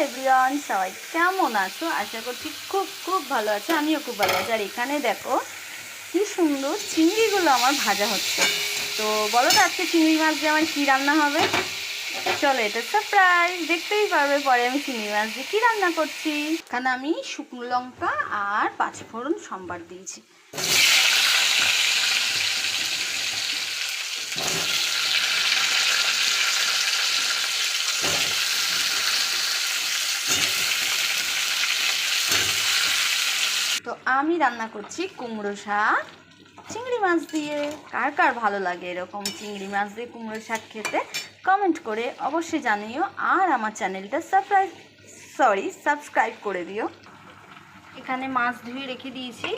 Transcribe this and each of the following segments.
Everyone, সবাই কেমন আছো? আশা করছি খুব খুব ভালো আছে। আমিও খুব ভালো আছি। আর এখানে দেখো কি সুন্দর চিংড়িগুলো আমার ভাজা হচ্ছে। তো বলো তো আজকে চিংড়ি মাছ দিয়ে আমার কী রান্না হবে? চলো, এটা সারপ্রাইজ, দেখতেই পারবে পরে আমি চিংড়ি মাছ দিয়ে কী রান্না করছি। এখানে আমি শুকনো লঙ্কা আর পাঁচফোড়ন সম্বার দিয়েছি। তো আমি রান্না করছি কুমড়ো শাক চিংড়ি মাছ দিয়ে। কার কার ভালো লাগে এরকম চিংড়ি মাছ দিয়ে কুমড়ো শাক খেতে? কমেন্ট করে অবশ্যই জানিও। আর আমার চ্যানেলটা সাবস্ক্রাইব করে দিও। এখানে মাছ ধুয়ে রেখে দিয়েছি।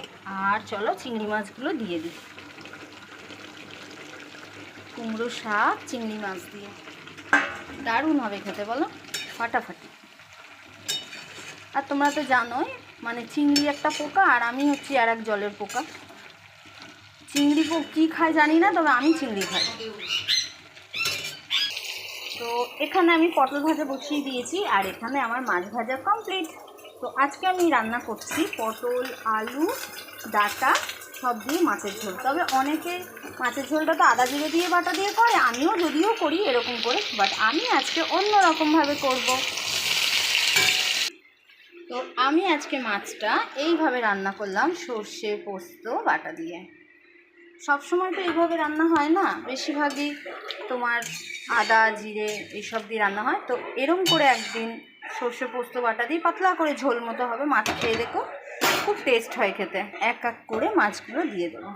আর চলো চিংড়ি মাছগুলো দিয়ে দিই। কুমড়ো শাক চিংড়ি মাছ দিয়ে দারুণ হবে খেতে, বলো, ফাটাফাটি। আর তোমরা তো জানোই, মানে চিংড়ি একটা পোকা আর আমি হচ্ছি আর এক জলের পোকা। চিংড়ি কী খায় জানি না, তবে আমি চিংড়ি খাই। তো এখানে আমি পটল ভাজা বসিয়ে দিয়েছি আর এখানে আমার মাছ ভাজা কমপ্লিট। তো আজকে আমি রান্না করছি পটল, আলু, ডাঁটা সব দিয়ে মাছের ঝোল। তবে অনেকে মাছের ঝোলটা তো আদা জিরে দিয়ে বাটা দিয়ে করে, আমিও যদিও করি এরকম করে, বাট আমি আজকে অন্য রকমভাবে করব। তো আমি আজকে মাছটা এইভাবে রান্না করলাম, সর্ষে পোস্ত বাটা দিয়ে। সবসময় তো এইভাবে রান্না হয় না, বেশিরভাগই তোমার আদা জিরে এইসব দিয়ে রান্না হয়। তো এরম করে একদিন সর্ষে পোস্ত বাটা দিয়ে পাতলা করে ঝোল মতো হবে, মাছ খেয়ে দেখো, খুব টেস্ট হয় খেতে। এক এক করে মাছগুলো দিয়ে দেবো।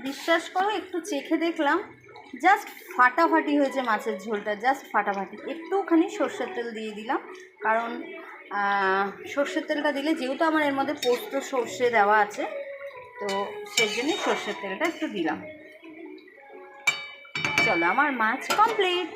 বিশ্বাস করো, একটু চেখে দেখলাম, জাস্ট ফাটাফাটি হয়েছে মাছের ঝোলটা, জাস্ট ফাটাফাটি। একটুখানি সর্ষের তেল দিয়ে দিলাম, কারণ সর্ষের তেলটা দিলে যেহেতু আমার এর মধ্যে পোস্ত সর্ষে দেওয়া আছে, তো সেই জন্যই সর্ষের তেলটা একটু দিলাম। চলো, আমার মাছ কমপ্লিট।